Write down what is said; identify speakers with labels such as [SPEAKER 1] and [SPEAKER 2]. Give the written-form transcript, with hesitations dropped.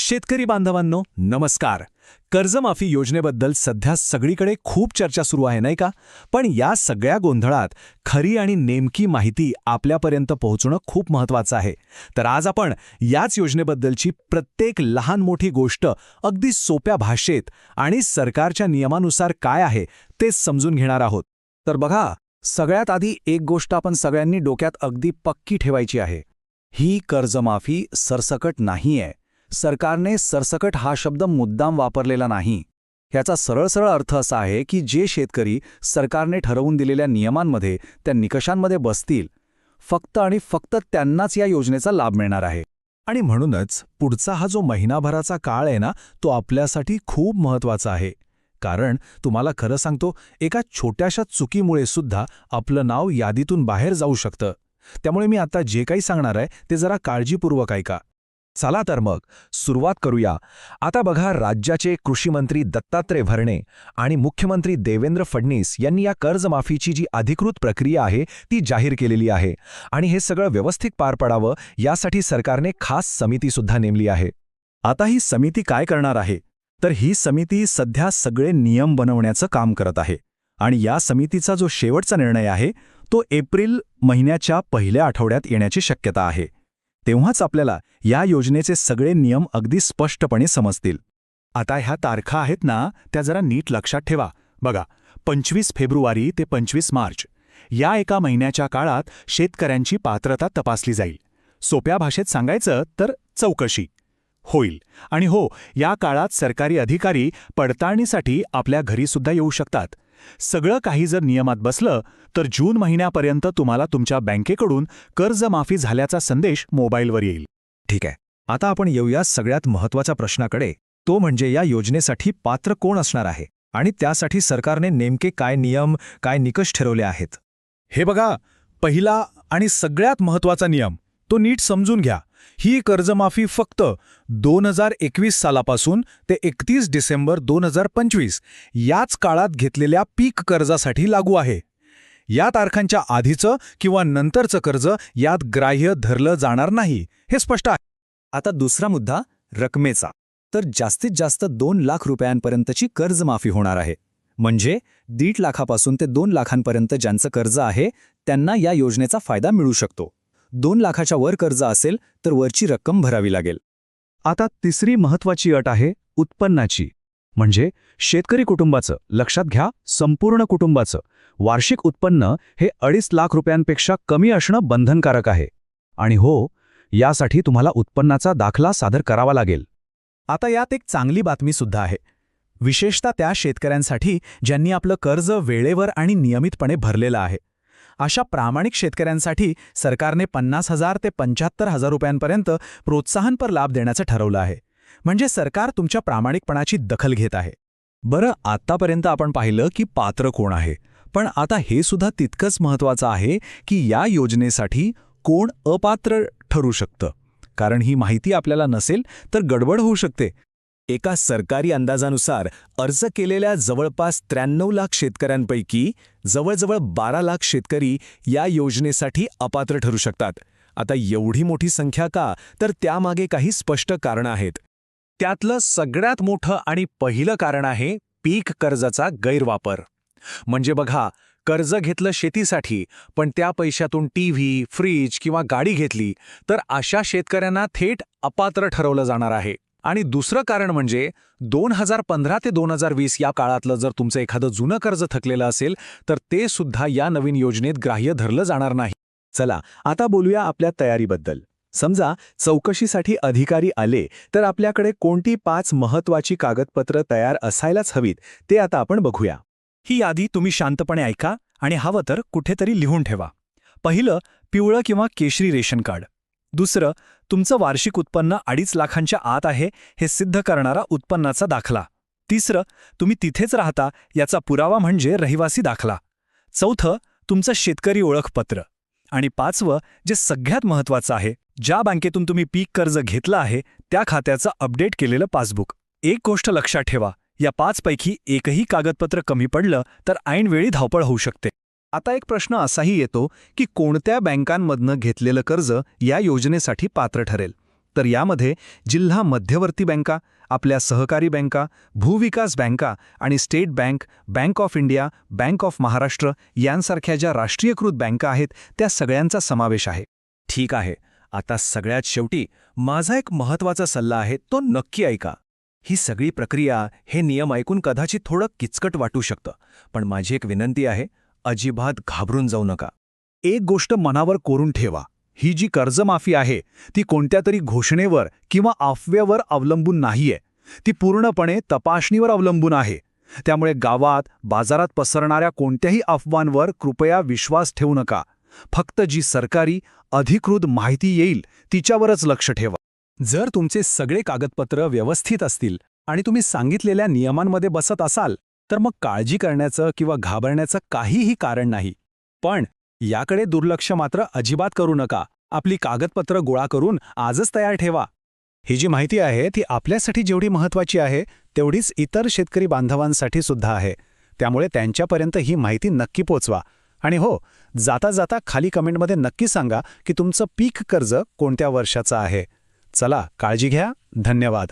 [SPEAKER 1] शेतकरी बांधवांनो नमस्कार. कर्जमाफी योजनेबद्दल सध्या सगळीकडे खूप चर्चा सुरू आहे नाही का? पण या सगळ्या गोंधळात खरी आणि नेमकी माहिती आपल्यापर्यंत पोहोचणं खूप महत्त्वाचं आहे. तर आज आपण याच योजनेबद्दलची प्रत्येक लहान मोठी गोष्ट अगदी सोप्या भाषेत आणि सरकारच्या नियमानुसार काय आहे ते समजून घेणार आहोत.
[SPEAKER 2] तर बघा, सगळ्यात आधी एक गोष्ट आपण सगळ्यांनी डोक्यात अगदी पक्की ठेवायची आहे. ही कर्जमाफी सरसकट नाहीये. सरकारने सरसकट हा शब्द मुद्दाम वापरलेला नाही. ह्याचा सरळ अर्थ असा आहे की जे शेतकरी सरकारने ठरवून दिलेल्या नियमांमध्ये, त्या निकषांमध्ये बसतील, फक्त आणि फक्त त्यांनाच या योजनेचा लाभ मिळणार आहे.
[SPEAKER 1] आणि म्हणूनच पुढचा हा जो महिनाभराचा काळ आहे ना, तो आपल्यासाठी खूप महत्त्वाचा आहे. कारण तुम्हाला खरं सांगतो, एका छोट्याशा चुकीमुळे सुद्धा आपलं नाव यादीतून बाहेर जाऊ शकतं. त्यामुळे मी आता जे काही सांगणार आहे ते जरा काळजीपूर्वक ऐका. चला तर मग सुरुवात करूया. आता बघा, राज्याचे कृषीमंत्री दत्तात्रय भरणे आणि मुख्यमंत्री देवेंद्र फडणवीस यांनी या कर्जमाफीची जी अधिकृत प्रक्रिया आहे ती जाहीर केलेली आहे. आणि हे सगळं व्यवस्थित पार पडावं यासाठी सरकारने खास समितीसुद्धा नेमली आहे. आता ही समिती काय करणार आहे? तर ही समिती सध्या सगळे नियम बनवण्याचं काम करत आहे. आणि या समितीचा जो शेवटचा निर्णय आहे तो एप्रिल महिन्याच्या पहिल्या आठवड्यात येण्याची शक्यता आहे. तेव्हाच आपल्याला या योजनेचे सगळे नियम अगदी स्पष्टपणे समजतील. आता ह्या तारखा आहेत ना, त्या जरा नीट लक्षात ठेवा. बघा, 25 फेब्रुवारी ते 25 मार्च या एका महिन्याच्या काळात शेतकऱ्यांची पात्रता तपासली जाईल. सोप्या भाषेत सांगायचं तर चौकशी होईल. आणि हो, या काळात सरकारी अधिकारी पडताळणीसाठी आपल्या घरीसुद्धा येऊ शकतात. सगळं काही जर नियमात बसलं तर जून महिन्यापर्यंत तुम्हाला तुमच्या बँकेकडून कर्जमाफी झाल्याचा संदेश मोबाईलवर येईल. ठीक आहे, आता आपण येऊया सगळ्यात महत्त्वाच्या प्रश्नाकडे. तो म्हणजे या योजनेसाठी पात्र कोण असणार आहे आणि त्यासाठी सरकारने नेमके काय नियम, काय निकष ठरवले आहेत. हे बघा, पहिला आणि सगळ्यात महत्त्वाचा नियम तो नीट समजून घ्या. ही कर्जमाफी फक्त 2021 सालापासून ते 31 डिसेंबर 2025 याच काळात घेतलेल्या पीक कर्जासाठी लागू आहे. या तारखांच्या आधीचं किंवा नंतरचं कर्ज यात ग्राह्य धरलं जाणार नाही, हे स्पष्ट आहे. आता दुसरा मुद्दा रकमेचा. तर जास्तीत जास्त 2 लाख रुपयांपर्यंतची कर्जमाफी होणार आहे. म्हणजे 1.5 लाखापासून ते 2 लाखांपर्यंत ज्यांचं कर्ज आहे त्यांना या योजनेचा फायदा मिळू शकतो. 2 लाखाच्या वर कर्ज असेल तर वरची रक्कम भरावी लागेल. आता तिसरी महत्त्वाची अट आहे उत्पन्नाची. म्हणजे शेतकरी कुटुंबाचं, लक्षात घ्या, संपूर्ण कुटुंबाचं वार्षिक उत्पन्न हे 2.5 लाख रुपयांपेक्षा कमी असणं बंधनकारक आहे. आणि हो, यासाठी तुम्हाला उत्पन्नाचा दाखला सादर करावा लागेल. आता यात एक चांगली बातमीसुद्धा आहे, विशेषतः त्या शेतकऱ्यांसाठी ज्यांनी आपलं कर्ज वेळेवर आणि नियमितपणे भरलेलं आहे. अशा प्रामाणिक शेतकऱ्यांसाठी सरकारने 50,000 ते 75,000 रुपयांपर्यंत प्रोत्साहनपर लाभ देण्याचं ठरवलं आहे. म्हणजे सरकार तुमच्या प्रामाणिकपणाची दखल घेत आहे. बरं, आतापर्यंत आपण पाहिलं की पात्र कोण आहे, पण आता हे सुद्धा तितकंच महत्त्वाचं आहे की या योजनेसाठी कोण अपात्र ठरू शकतं. कारण ही माहिती आपल्याला नसेल तर गडबड होऊ शकते. एका सरकारी अंदाजानुसार अर्ज केलेल्या जवळपास 93 लाख शेतकऱ्यांपैकी जवळजवळ 12 लाख शेतकरी या योजनेसाठी अपात्र ठरू शकतात. आता एवढी मोठी संख्या का? तर त्यामागे काही स्पष्ट कारणं आहेत. त्यातलं सगळ्यात मोठं आणि पहिलं कारण आहे पीक कर्जाचा गैरवापर. म्हणजे बघा, कर्ज घेतलं शेतीसाठी, पण त्या पैशातून टीव्ही, फ्रीज किंवा गाडी घेतली तर अशा शेतकऱ्यांना थेट अपात्र ठरवलं जाणार आहे. आणि दुसरं कारण म्हणजे 2015 ते 2020 या काळातलं जर तुमचं एखादं जुनं कर्ज थकलेलं असेल तर ते सुद्धा या नवीन योजनेत ग्राह्य धरलं जाणार नाही. चला आता बोलूया आपल्या तयारीबद्दल. समजा चौकशीसाठी अधिकारी आले तर आपल्याकडे कोणती 5 महत्त्वाची कागदपत्रं तयार असायलाच हवीत ते आता आपण बघूया. ही यादी तुम्ही शांतपणे ऐका आणि हवं तर कुठेतरी लिहून ठेवा. पहिलं, पिवळं किंवा केशरी रेशन कार्ड. दुसरं, तुमचं वार्षिक उत्पन्न 2.5 लाखांच्या आत आहे हे सिद्ध करणारा उत्पन्नाचा दाखला. तिसरं, तुम्ही तिथेच राहता याचा पुरावा म्हणजे रहिवासी दाखला. चौथं, तुमचं शेतकरी ओळखपत्र. आणि 5वं, जे सगळ्यात महत्त्वाचं आहे, ज्या बँकेतून तुम्ही पीक कर्ज घेतलं आहे त्या खात्याचं अपडेट केलेलं पासबुक. एक गोष्ट लक्षात ठेवा, या 5 पैकी एकही कागदपत्र कमी पडलं तर ऐनवेळी धावपळ होऊ शकते. आता एक प्रश्न असाही येतो की कोणत्या बँकांमधनं घेतलेलं कर्ज या योजनेसाठी पात्र ठरेल.
[SPEAKER 2] तर यामध्ये जिल्हा मध्यवर्ती बँका, आपल्या सहकारी बँका, भूविकास बँका आणि state bank, bank of India, bank of Maharashtra यांसारख्या ज्या राष्ट्रीयकृत बँका आहेत त्या सगळ्यांचा समावेश आहे.
[SPEAKER 3] ठीक आहे. आता सगळ्यात शेवटी माझा एक महत्त्वाचा सल्ला आहे, तो नक्की ऐका. ही सगळी प्रक्रिया, हे नियम ऐकून कदाचित थोडं किचकट वाटू शकतं, पण माझी एक विनंती आहे, अजिबात घाबरून जाऊ नका.
[SPEAKER 2] एक गोष्ट मनावर कोरून ठेवा, ही जी कर्जमाफी आहे ती कोणत्या तरी घोषणेवर किंवा अफवेवर अवलंबून नाहीये. ती पूर्णपणे तपासणीवर अवलंबून आहे. त्यामुळे गावात, बाजारात पसरणाऱ्या कोणत्याही अफवांवर कृपया विश्वास ठेवू नका. फक्त जी सरकारी, अधिकृत माहिती येईल तिच्यावरच लक्ष ठेवा.
[SPEAKER 1] जर तुमचे सगळे कागदपत्र व्यवस्थित असतील आणि तुम्ही सांगितलेल्या नियमांमध्ये बसत असाल तर मग काळजी करण्याचं किंवा घाबरण्याचं काहीही कारण नाही. पण याकडे दुर्लक्ष मात्र अजिबात करू नका. आपली कागदपत्र गोळा करून आजच तयार ठेवा.
[SPEAKER 2] ही जी माहिती आहे ती आपल्यासाठी जेवढी महत्त्वाची आहे तेवढीच इतर शेतकरी बांधवांसाठी सुद्धा आहे. त्यामुळे त्यांच्यापर्यंत ही माहिती नक्की पोचवा. आणि हो, जाता जाता खाली कमेंटमध्ये नक्की सांगा की तुमचं पीक कर्ज कोणत्या वर्षाचं आहे. चला, काळजी घ्या. धन्यवाद.